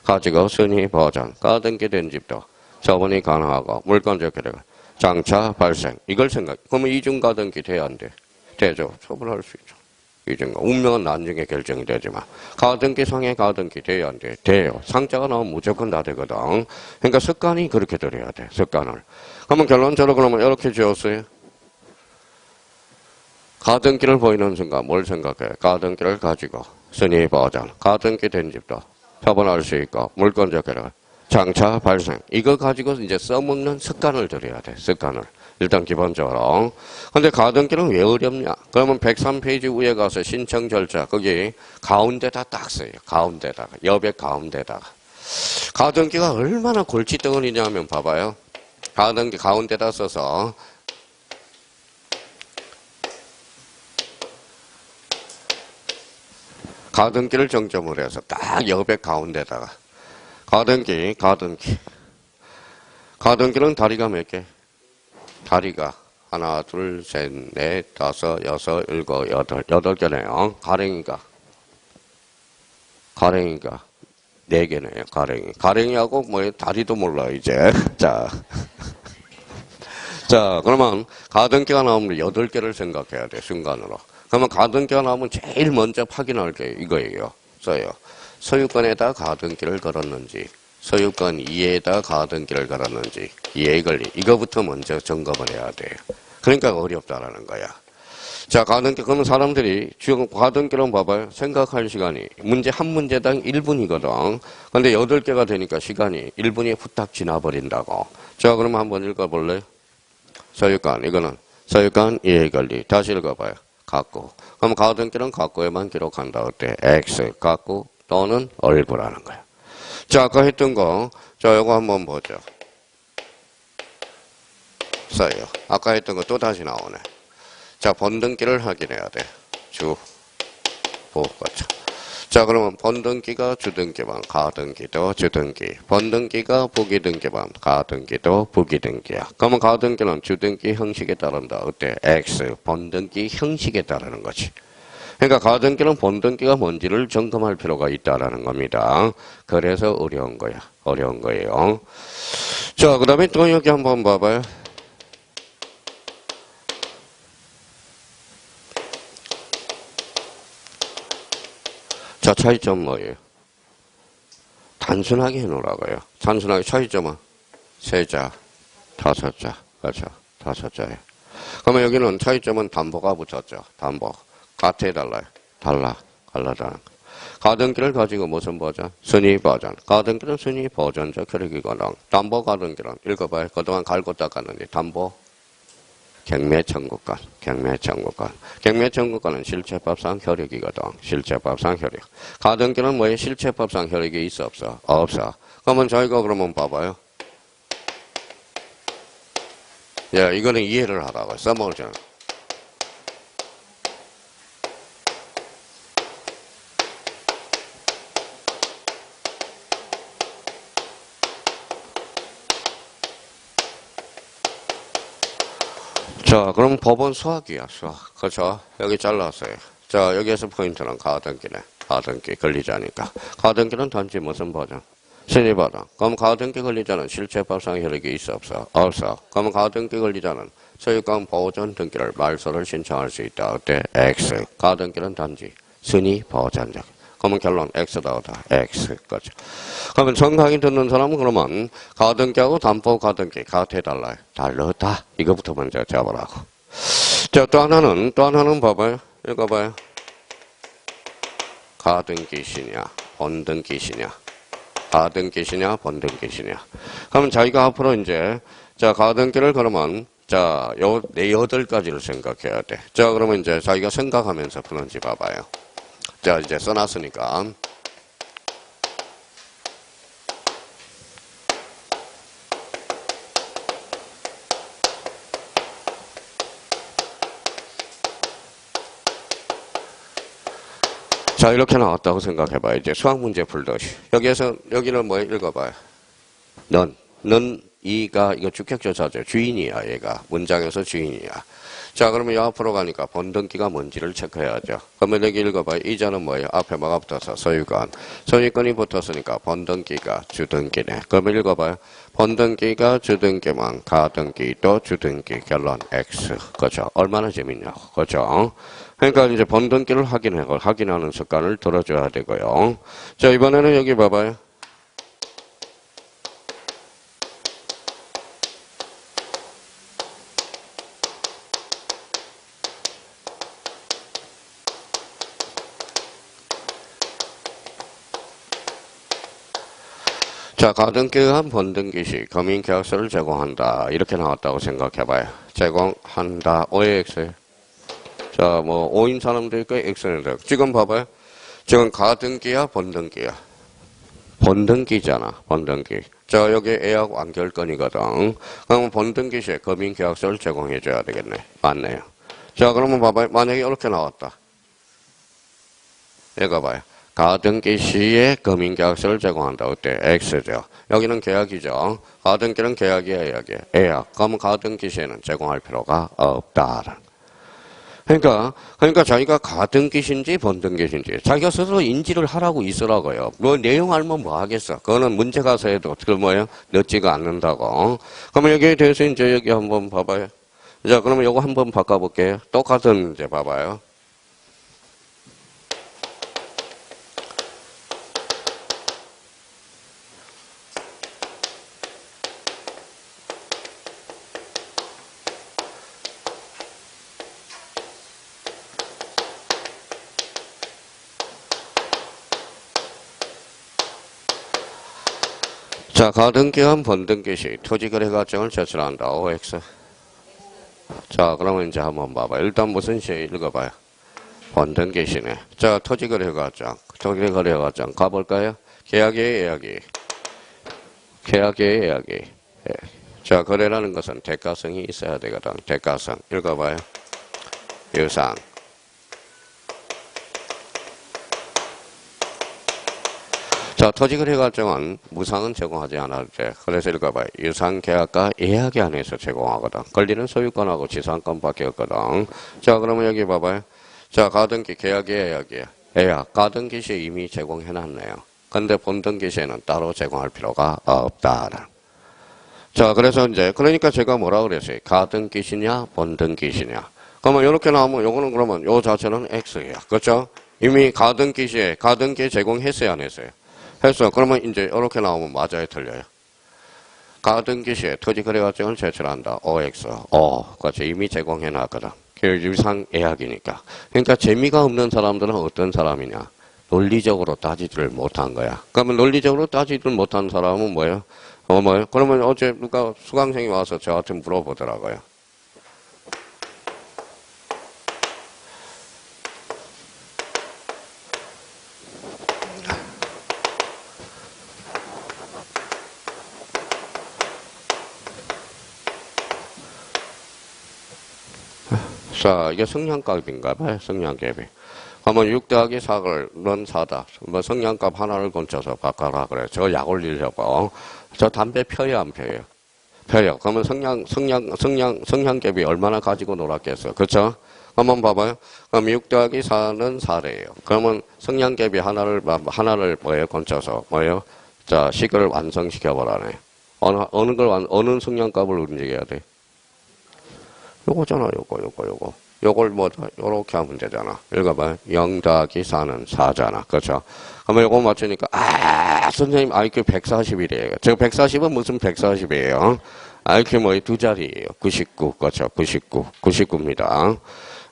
가지고 순위 보장. 가등기 된 집도 처분이 가능하고 물권적 효력을 장차 발생. 이걸 생각. 그러면 이중가등기 돼야 안 돼? 되죠. 처분할 수 있죠. 이중가. 운명은 나중에 결정이 되지만. 가등기 상해 가등기 돼야 안 돼? 돼요. 상자가 나오면 무조건 다 되거든. 그러니까 습관이 그렇게 들어야 돼. 습관을. 그러면 결론적으로 그러면 이렇게 지었어요. 가등기를 보이는 순간 뭘 생각해? 가등기를 가지고 순위 보장. 가등기 된 집도 처분할 수 있고 물권적 효력을 장차 발생. 이거 가지고 이제 써먹는 습관을 들여야 돼. 습관을. 일단 기본적으로. 근데 가등기는 왜 어렵냐? 그러면 103페이지 위에 가서 신청 절차. 거기 가운데다 딱 써요. 가운데다가. 여백 가운데다가. 가등기가 얼마나 골칫덩어리냐면 봐봐요. 가등기 가운데다 써서 가등기를 정점으로 해서 딱 여백 가운데다가. 가등기는 다리가 몇 개? 다리가 하나, 둘, 셋, 넷, 다섯, 여섯, 일곱, 여덟 개네요. 가랭이가 네 개네요. 가랭이하고 뭐 다리도 몰라 이제. 자, 그러면 가등기가 나오면 8개를 생각해야 돼 순간으로. 그러면 가등기가 나오면 제일 먼저 확인할 게 이거예요. 써요. 소유권에다 가등기를 걸었는지, 소유권 이에다 가등기를 걸었는지, 이해 권리. 이거부터 먼저 점검을 해야 돼요. 그러니까 어렵다라는 거야. 자, 가등기. 그러면 사람들이 지금 가등기는 봐봐요. 생각할 시간이 문제 한 문제당 1분이거든. 근데 8개가 되니까 시간이 1분이 후딱 지나버린다고. 자, 그러면 한번 읽어볼래요? 소유권. 이거는 소유권 이해 권리. 다시 읽어봐요. 갖고. 그럼 가등기는 갖고에만 기록한다. 어때? X. 갖고 또는 얼부라는 거야. 자, 아까 했던 거. 자, 요거 한번 보죠. 써요. 아까 했던 거 또 다시 나오네. 자, 번등기를 확인해야 돼. 주, 보, 거쳐. 자, 그러면 번등기가 주등기만, 가등기도 주등기. 번등기가 부기등기만, 가등기도 부기등기야. 그러면 가등기는 주등기 형식에 따른다. 어때? X. 번등기 형식에 따르는 거지. 그러니까 가등기는 번등기가 뭔지를 점검할 필요가 있다라는 겁니다. 그래서 어려운 거예요. 자, 그 다음에 또 여기 한번 봐봐요. 자, 차이점 뭐예요? 단순하게 해놓으라고요. 단순하게 차이점은 세자, 다섯자. 그렇죠. 다섯자예요. 그러면 여기는 차이점은 담보가 붙었죠. 담보. 같아 달라요. 달라잖아. 가등기를 가지고 무슨 버전? 순위 버전. 가등기는 순위 버전적 혈액이거든. 담보 가등기는 읽어봐요. 그동안 갈고 닦았는데 담보 경매청구권. 경매청구권은 실체법상 혈액이거든. 실체법상 혈액. 가등기는 뭐예요? 실체법상 혈액이 있어 없어? 없어. 그러면 저희가 그러면 봐봐요. 야, 이거는 이해를 하라고 써먹으잖아. 자, 그럼 법원 수학이야, 수학. 그렇죠? 여기 잘랐어요. 자, 여기에서 포인트는 가등기네. 가등기 걸리자니까. 가등기는 단지 무슨 버전? 순위 버전. 그럼 가등기 걸리자는 실체법상 혈액이 있어 없어? 없어. 그럼 가등기 걸리자는 소유권 보존 등기를 말소를 신청할 수 있다. 어때? X. 가등기는 단지 순위 보전적. 그러면 결론 X다 오다. X. 그렇죠. 그러면 정강의 듣는 사람은 그러면 가등기하고 담보 가등기 같아 달라요. 다르다. 이거부터 먼저 잡으라고. 자, 또 하나는 봐봐요. 읽어봐요. 가등기시냐, 본등기시냐. 가등기시냐, 본등기시냐. 그러면 자기가 앞으로 이제, 자, 가등기를 그러면, 자, 네 8가지를 생각해야 돼. 자, 그러면 이제 자기가 생각하면서 푸는지 봐봐요. 자, 이제 써놨으니까. 자, 이렇게 나왔다고 생각해봐요. 이제 수학 문제 풀듯이. 여기는 뭐 읽어봐요. 넌, 이가, 이거 주격조사죠. 주인이야, 얘가. 문장에서 주인이야. 자, 그러면 앞으로 가니까 본등기가 뭔지를 체크해야죠. 그러면 여기 읽어봐요. 이자는 뭐예요? 앞에 뭐가 붙어서 소유권. 소유권이 붙었으니까 본등기가 주등기네. 그러면 읽어봐요. 본등기가 주등기면 가등기도 주등기. 결론 X. 그렇죠. 얼마나 재밌냐고. 그렇죠. 그러니까 이제 본등기를 확인하는 습관을 들어줘야 되고요. 자, 이번에는 여기 봐봐요. 자, 가등기한 본등기 시 금융계약서를 제공한다. 이렇게 나왔다고 생각해봐요. 제공한다. 왜 X예요? 자, 뭐, O인 사람도 있고, X는 돼. 지금 봐봐요. 지금 가등기야, 본등기야? 본등기잖아, 본등기. 자, 여기 A하고 완결권이거든. 그러면 본등기 시에 금융계약서를 제공해줘야 되겠네. 맞네요. 자, 그러면 봐봐요. 만약에 이렇게 나왔다. 이거 봐요. 가등기 시에 금융계약서를 제공한다. 어때? X죠. 여기는 계약이죠. 가등기는 계약이야, 계약이야. A약. 그러면 가등기 시에는 제공할 필요가 없다. 그러니까 자기가 가등기신지 본등기신지 자기가 스스로 인지를 하라고 있으라고요. 뭐 내용 알면 뭐 하겠어. 그거는 문제 가서 해도 그 뭐예요? 늦지가 않는다고. 그러면 여기에 대해서 이제 여기 한번 봐봐요. 자, 그러면 요거 한번 바꿔볼게요. 똑같은 이제 봐봐요. 자, 가등기한 본등기 시 토지거래가정을 제출한다. OX. 자, 그러면 이제 한번 봐봐. 일단 무슨 시에 읽어봐요. 본등기 시네. 자, 토지거래가정 가볼까요? 계약이에요, 예약이. 계약이에요, 예약이. 예. 자, 거래라는 것은 대가성이 있어야 되거든. 대가성. 읽어봐요. 유상. 자, 토지거래가정은 무상은 제공하지 않아도 돼. 그래서 읽어봐요. 유상계약과 예약에 한해서 제공하거든. 권리는 소유권하고 지상권밖에 없거든. 자, 그러면 여기 봐봐요. 자, 가등기 계약이에요, 예약이에요. 예약. 가등기 시에 이미 제공해놨네요. 근데 본등기 시에는 따로 제공할 필요가 없다. 자, 그래서 이제 그러니까 제가 뭐라 그랬어요? 가등기시냐, 본등기시냐. 그러면 이렇게 나오면 요거는 그러면 요 자체는 X예요. 그렇죠? 이미 가등기 시에 가등기 제공했어요, 안 했어요? 했어. 그러면 이제 이렇게 나오면 맞아요, 틀려요? 가등기 시에 토지거래가증을 제출한다. OX. 그렇죠. 이미 제공해놨거든. 교육상 예약이니까. 그러니까 재미가 없는 사람들은 어떤 사람이냐? 논리적으로 따지지를 못한 거야. 그러면 논리적으로 따지지를 못한 사람은 뭐예요? 뭐예요? 그러면 어제 누가 수강생이 와서 저한테 물어보더라고요. 자, 이게 성량값인가 봐요. 성량값이. 그러면 6 더하기 4를 넌 4다. 뭐 성량값 하나를 건쳐서 바꿔라 그래. 저 약 올리려고. 저 담배 펴요, 안 펴요? 펴요. 그러면 성량값이 얼마나 가지고 놀았겠어. 그렇죠? 한번 봐봐요. 그럼 6 더하기 4는 4래요. 그러면 성량값이 하나를 뭐예요? 건쳐서 뭐예요? 자, 식을 완성시켜보라네. 어느 성량값을 움직여야 돼? 요거잖아, 요거. 요걸 요렇게 하면 되잖아. 읽어봐요. 0 더하기 4는 4잖아. 그렇죠? 그러면 요거 맞추니까, 선생님, IQ 140이래요. 저 140은 무슨 140이에요? IQ 두 자리예요. 99. 그렇죠? 99입니다.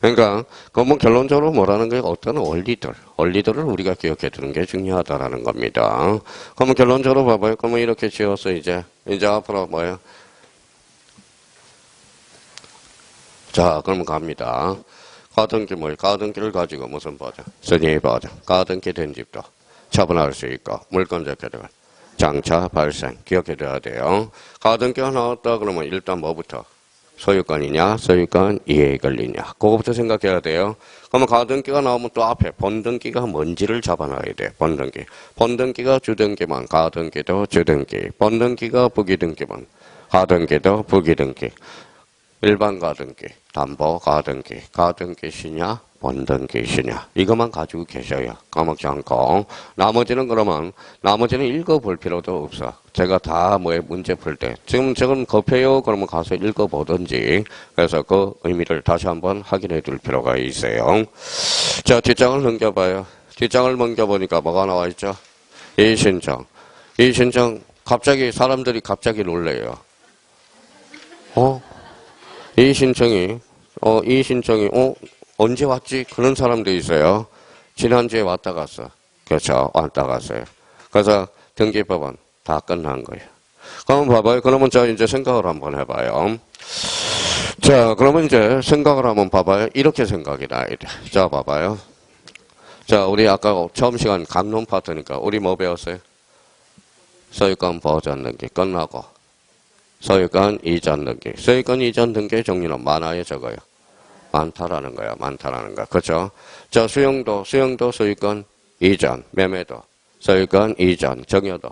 그러니까, 그러면 결론적으로 뭐라는 거예요? 어떤 원리들을 우리가 기억해 두는 게 중요하다라는 겁니다. 그러면 결론적으로 봐봐요. 그러면 이렇게 지어서 이제 앞으로 뭐예요? 자, 그러면 갑니다. 가등기 가등기를 가지고 무슨 보장? 선의의 보장. 가등기 된 집도 처분할 수 있고, 물권 적혀들 장차 발생. 기억해둬야 돼요. 가등기가 나왔다 그러면 일단 뭐부터? 소유권이냐, 소유권 이해에 걸리냐. 그거부터 생각해야 돼요. 그러면 가등기가 나오면 또 앞에 본등기가 뭔지를 잡아놔야 돼. 본등기. 본등기가 주등기만, 가등기도 주등기. 본등기가 부기등기만, 가등기도 부기등기. 일반 가등기, 담보 가등기, 가등기시냐, 본등기시냐. 이것만 가지고 계셔요. 까먹지 않고. 나머지는 읽어볼 필요도 없어. 제가 다 문제 풀 때. 지금 급해요. 그러면 가서 읽어보든지. 그래서 그 의미를 다시 한번 확인해 둘 필요가 있어요. 자, 뒷장을 넘겨봐요. 뒷장을 넘겨보니까 뭐가 나와 있죠? 이의신청. 이의신청, 사람들이 갑자기 놀래요. 이 신청이 언제 왔지? 그런 사람도 있어요. 지난주에 왔다 갔어. 그렇죠. 왔다 갔어요. 그래서 등기법은 다 끝난 거예요. 그럼 봐봐요. 그러면 자, 이제 생각을 한번 해봐요. 자, 그러면 이제 생각을 한번 봐봐요. 이렇게 생각이 나야 돼. 자, 봐봐요. 자, 우리 아까 처음 시간 감론 파트니까 우리 뭐 배웠어요? 소유권 보전 등기 끝나고. 소유권 이전 등기. 소유권 이전 등기의 종류는 많아요, 적어요? 많다라는 거야, 많다라는 거. 그렇죠? 자, 수용도 소유권 이전, 매매도 소유권 이전, 정여도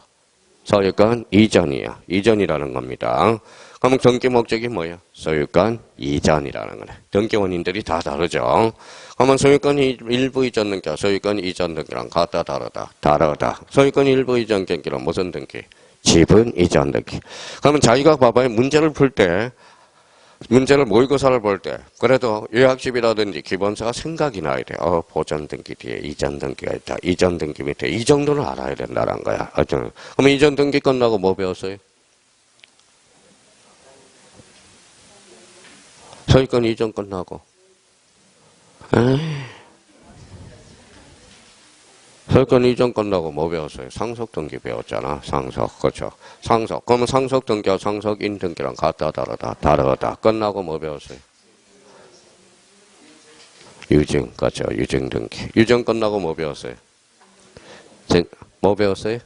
소유권 이전이야. 이전이라는 겁니다. 그럼 등기 목적이 뭐예요? 소유권 이전이라는 거네. 등기 원인들이 다 다르죠. 그러면 소유권 일부 이전 등기, 소유권 이전 등기랑 같다, 다르다. 소유권 일부 이전 등기는 무슨 등기? 지분 이전 등기. 그러면 자기가 봐봐요. 문제를 풀 때, 모의고사를 볼 때, 그래도 요약집이라든지 기본서가 생각이 나야 돼. 보전 등기 뒤에 이전 등기가 있다. 이전 등기 밑에. 이 정도는 알아야 된다는 거야. 그러면 이전 등기 끝나고 뭐 배웠어요? 소유권 이전 끝나고. 소유권 이전 끝나고 뭐 배웠어요? 상속 등기 배웠잖아. 상속. 그렇죠. 상속. 그러면 상속 등기와 상속인 등기랑 같다, 다르다. 끝나고 뭐 배웠어요? 유증. 그렇죠. 유증 등기. 유증 끝나고 뭐 배웠어요? 뭐 배웠어요?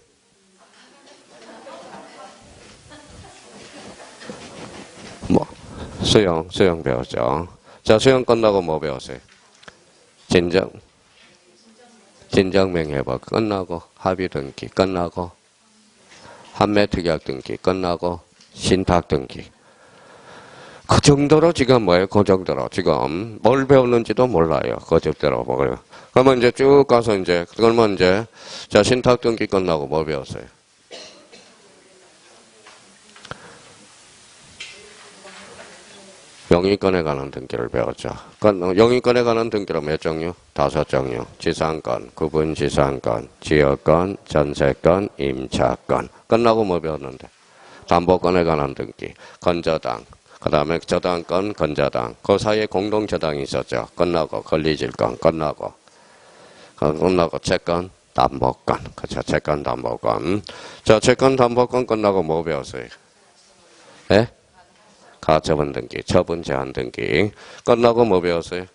수용 배웠죠. 자, 수용 끝나고 뭐 배웠어요? 진정명예법 끝나고, 합의 등기 끝나고, 판매특약 등기 끝나고, 신탁 등기. 그 정도로 지금 그 정도로 지금 뭘 배웠는지도 몰라요. 그 정도로 뭐예요. 그러면 이제 쭉 가서 그러면 자, 신탁 등기 끝나고 뭐 배웠어요? 영위권에 관한 등기를 배웠죠. 영위권에 관한 등기로 몇 종류? 5종류. 지상권, 구분지상권, 지역권, 전세권, 임차권. 끝나고 뭐 배웠는데? 담보권에 관한 등기, 건저당, 그 다음에 저당권, 건저당, 그 사이에 공동저당이 있었죠. 끝나고, 권리질권, 끝나고 채권, 담보권, 그렇죠. 채권, 담보권. 자, 채권, 담보권 끝나고 뭐 배웠어요? 예? 가처분 등기, 처분 제한 등기. 끝나고 뭐 배웠어요?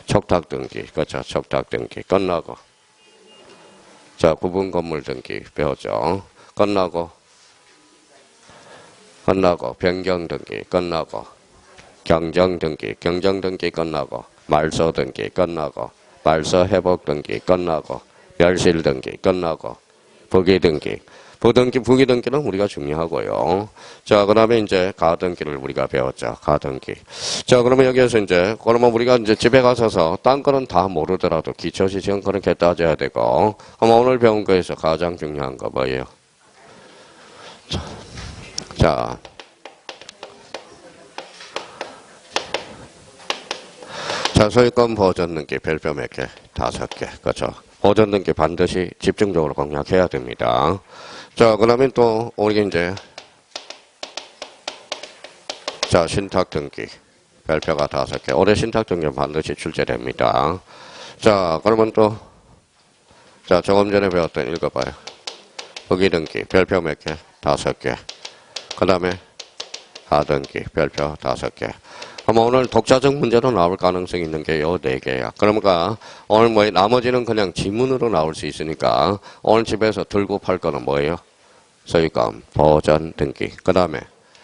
촉탁 등기, 그렇죠. 촉탁 등기. 끝나고. 자, 구분 건물 등기 배웠죠. 끝나고 변경 등기, 끝나고 경정 등기 끝나고 말소 등기 끝나고 말소 회복 등기 끝나고 멸실 등기 끝나고 부기 등기. 부기 등기는 우리가 중요하고요. 자, 그 다음에 이제 가등기를 우리가 배웠죠. 가등기. 자, 그러면 여기에서 이제, 그러면 우리가 이제 집에 가서서 딴 거는 다 모르더라도 기초시식은 그렇게 따져야 되고, 그럼 오늘 배운 거에서 가장 중요한 거 뭐예요? 자, 소유권 보전 등기 별표 몇 개? 5개. 그렇죠. 보전 등기 반드시 집중적으로 공략해야 됩니다. 자, 그 다음에 또, 우리 이제, 자, 신탁 등기. 별표가 5개. 올해 신탁 등기는 반드시 출제됩니다. 자, 그러면 또, 자, 조금 전에 배웠던 읽어봐요. 부기 등기. 별표 몇 개? 5개. 그 다음에, 하등기. 별표 5개. 그럼 오늘 독자적 문제로 나올 가능성이 있는 게 요 4개야. 그러니까 오늘 뭐 나머지는 그냥 지문으로 나올 수 있으니까 오늘 집에서 들고 팔 거는 뭐예요? 소유권, 보전 등기, 그 다음에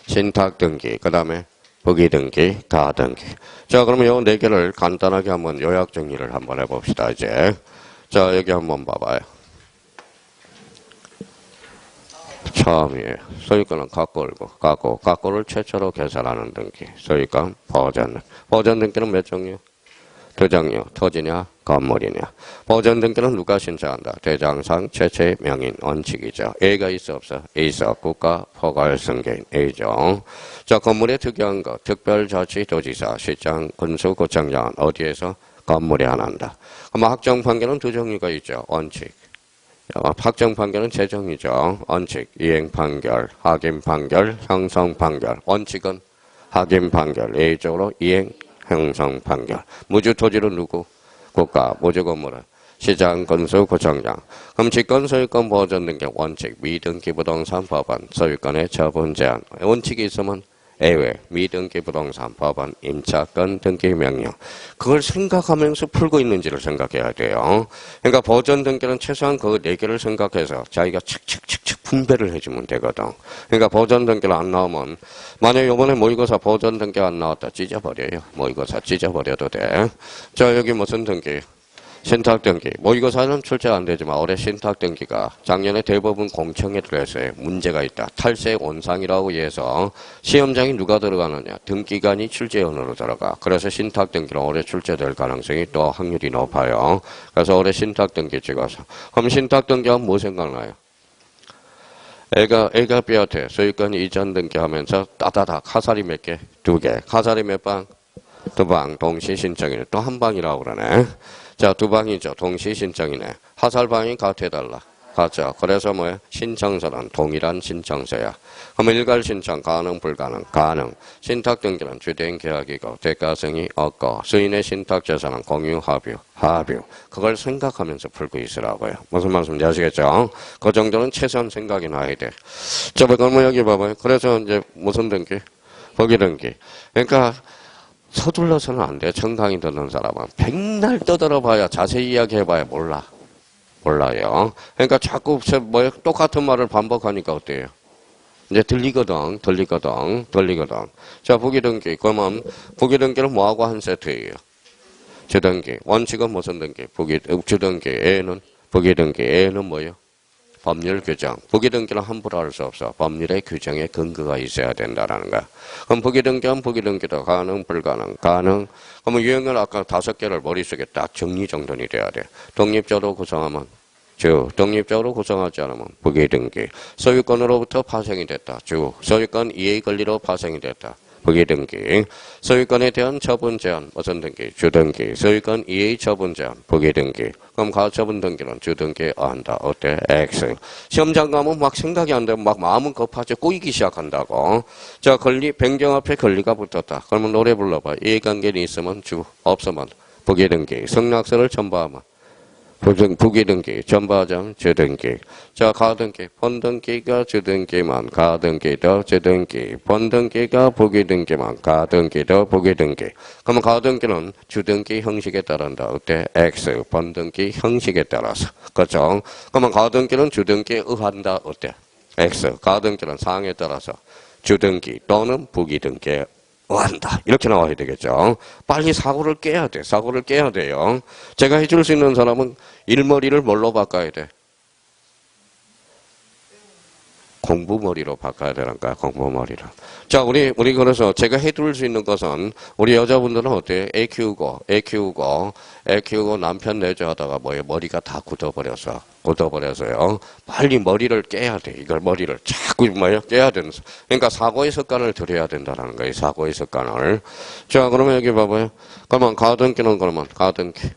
신탁 등기, 그 다음에 부기 등기, 가등기. 자, 그러면 요 4개를 간단하게 한번 요약 정리를 한번 해봅시다, 이제. 자, 여기 한번 봐봐요. 처음이에요. 소유권은 갖고를 최초로 계산하는 등기. 소유권, 보전. 보전 등기는 몇 종류? 2종류. 토지냐, 건물이냐. 보전 등기는 누가 신청한다? 대장상, 최초의 명인, 원칙이죠. A가 있어, 없어? 있어. 국가, 포괄 승계인, A죠. 자, 건물의 특이한 거. 특별자치도지사, 시장, 군수구청장은 어디에서? 건물에 안 한다. 그럼 확정 판결은 2종류가 있죠. 원칙. 확정 판결은 재정이죠. 원칙, 이행 판결, 확인 판결, 형성 판결. 원칙은 확인 판결, 예외적으로 이행, 형성 판결. 무주 토지는 누구? 국가, 무주 건물은 시장, 군수, 구청장. 그럼 직권, 소유권 보전 등기 원칙, 미등기 부동산 법원, 소유권의 처분 제한. 원칙이 있으면 예외, 미등기 부동산 법원, 임차권 등기 명령. 그걸 생각하면서 풀고 있는지를 생각해야 돼요. 그러니까 보전 등기는 최소한 그 4개를 생각해서 자기가 칙칙칙칙 분배를 해주면 되거든. 그러니까 보전 등기를 안 나오면 만약에 이번에 모의고사 보전 등기 안 나왔다 찢어버려요. 모의고사 찢어버려도 돼. 자, 여기 무슨 등기? 신탁 등기. 모의고사는 출제 안 되지만 올해 신탁 등기가 작년에 대법원 공청회 들어서요. 문제가 있다. 탈세 원상이라고 해서 시험장이 누가 들어가느냐. 등기관이 출제원으로 들어가. 그래서 신탁 등기는 올해 출제될 가능성이 또 확률이 높아요. 그래서 올해 신탁 등기 찍어서. 그럼 신탁 등기하면 뭐 생각나요? 애가 뼈한테 소유권 이전 등기하면서 따다닥 하살이 몇 개? 2개. 하살이 몇 방? 2방. 동시 신청이네. 또 한 방이라고 그러네. 자, 2방이죠. 동시 신청이네. 하살방이 같아달라. 같죠. 그래서 뭐야? 신청서는 동일한 신청서야. 그럼 일괄 신청 가능 불가능? 가능. 신탁 등기는 주된 계약이고 대가성이 없고 수인의 신탁 재산은 공유 합유. 그걸 생각하면서 풀고 있으라고요. 무슨 말씀인지 아시겠죠? 그 정도는 최소한 생각이 나야 돼. 자, 그러면 여기 봐봐요. 그래서 이제 무슨 등기? 부기 등기. 그러니까 서둘러서는 안 돼. 청강이 듣는 사람은. 백날 떠들어봐야 자세히 이야기해봐야 몰라요. 그러니까 자꾸 똑같은 말을 반복하니까 어때요? 이제 들리거든. 자, 부기 등기. 그러면 부기 등기는 뭐하고 한 세트예요? 주등기. 원칙은 무슨 등기? 주등기. A는 부기 등기. A는 뭐예요? 법률 규정. 부기 등기는 함부로 할 수 없어. 법률의 규정에 근거가 있어야 된다라는 거야. 그럼 부기 등기는 부기 등기도 가능, 불가능, 가능. 그러면 유형을 아까 5개를 머릿속에 딱 정리정돈이 돼야 돼. 독립적으로 구성하면 주, 독립적으로 구성하지 않으면 부기 등기. 소유권으로부터 파생이 됐다. 주, 소유권 이해 권리로 파생이 됐다. 부기 등기. 소유권에 대한 처분 제한, 무슨 등기? 주등기. 소유권 이의 처분 제한, 부기 등기. 그럼 가처분 등기는 주등기에 한다. 어때? X. 시험장 가면 막 생각이 안 되면 막 마음은 급하죠. 꼬이기 시작한다고. 자, 권리, 변경 앞에 권리가 붙었다. 그러면 노래 불러봐. 이해관계는 있으면 주, 없으면 부기 등기. 승낙서를 첨부하면 부기등기, 전부하자면 주등기. 자, 가등기, 본등기가 주등기만, 가등기도 주등기. 본등기가 부기등기만, 가등기도 부기등기. 그러면 가등기는 주등기 형식에 따른다. 어때? X. 본등기 형식에 따라서. 그렇죠? 그러면 가등기는 주등기에 의한다. 어때? X. 가등기는 사항에 따라서 주등기 또는 부기등기에 의한다. 이렇게 나와야 되겠죠. 빨리 사고를 깨야 돼. 사고를 깨야 돼요. 제가 해줄 수 있는 사람은 일머리를 뭘로 바꿔야 돼? 공부머리로 바꿔야 되는가? 공부머리로. 자, 우리 그래서 제가 해줄 수 있는 것은 우리 여자분들은 어때요? 애 키우고 남편 내조하다가 뭐예요? 머리가 다 굳어버려서요. 빨리 머리를 깨야 돼. 이걸 머리를 자꾸 깨야 되는. 그러니까 사고의 습관을 들여야 된다는 거예요. 사고의 습관을. 자, 그러면 여기 봐봐요. 그러면 가등기는 가등기.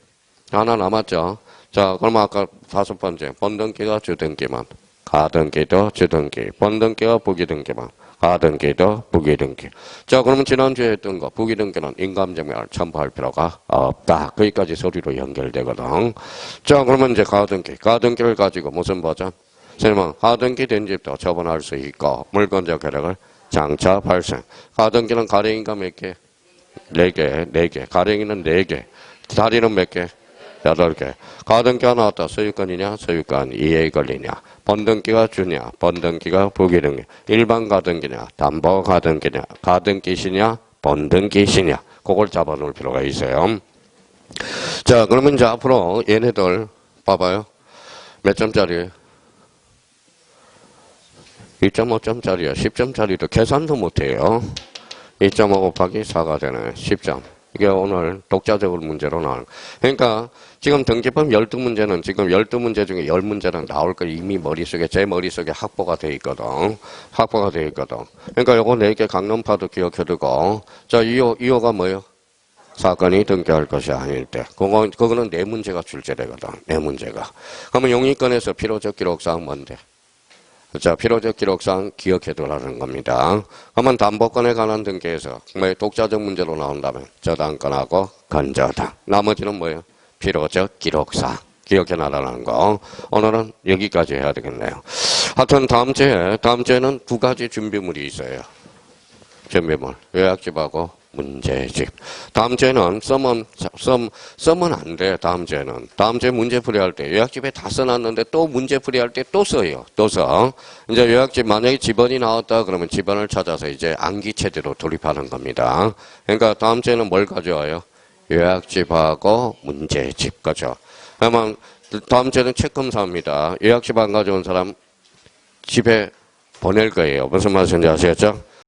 하나 남았죠. 자, 그러면 아까 5번째. 본등기가 주등기만. 가등기도 주등기, 본등기가 부기등기만, 가등기도 부기등기. 자, 그러면 지난주에 했던 거, 부기등기는 인감증명을 첨부할 필요가 없다. 거기까지 소리로 연결되거든. 자, 그러면 이제 가등기를 가지고 무슨 버전? 설명, 가등기 된 집도 처분할 수 있고, 물건적 혜력을 장차 발생. 가등기는 가령인가 몇 개? 4개. 가령이는 4개. 다리는 몇 개? 8개. 가등기가 나왔다. 소유권이냐? 소유권 이해의 권리냐? 본등기가 주냐? 본등기가 부기등기. 일반 가등기냐? 담보 가등기냐? 가등기시냐? 본등기시냐? 그걸 잡아놓을 필요가 있어요. 자, 그러면 이제 앞으로 얘네들 봐봐요. 몇 점짜리? 2.5점짜리야. 10점짜리도 계산도 못해요. 2.5 곱하기 4가 되네. 10점. 이게 오늘 독자적으로 문제로 나오는. 그러니까 지금 등기법 12문제는 지금 12문제 중에 10문제는 나올 거 이미 제 머릿속에 확보가 돼 있거든. 그러니까 요거 4개 강론파도 기억해두고. 자, 2호가 뭐예요? 사건이 등기할 것이 아닐 때. 그거는 4문제가 출제되거든. 4문제가. 그러면 용의권에서 필요적 기록사항 뭔데? 자, 필요적 기록상 기억해두라는 겁니다. 그러면 담보권에 관한 등기에서 독자적 문제로 나온다면 저당권하고 건저당. 나머지는 뭐예요? 필요적 기록상. 기억해놔라는 거. 오늘은 여기까지 해야 되겠네요. 하여튼 다음 주에는 2가지 준비물이 있어요. 준비물. 요약집하고 문제집. 다음 주에는 써면 안 돼. 다음 주에 문제풀이할 때 요약집에 다 써놨는데 또 문제풀이할 때 또 써요. 또 써. 이제 요약집 만약에 지번이 나왔다 그러면 지번을 찾아서 이제 암기 체제로 돌입하는 겁니다. 그러니까 다음 주에는 뭘 가져와요? 요약집하고 문제집. 그죠? 그러면 다음 주에는 책 검사입니다. 요약집 안 가져온 사람 집에 보낼 거예요. 무슨 말인지 아시겠죠?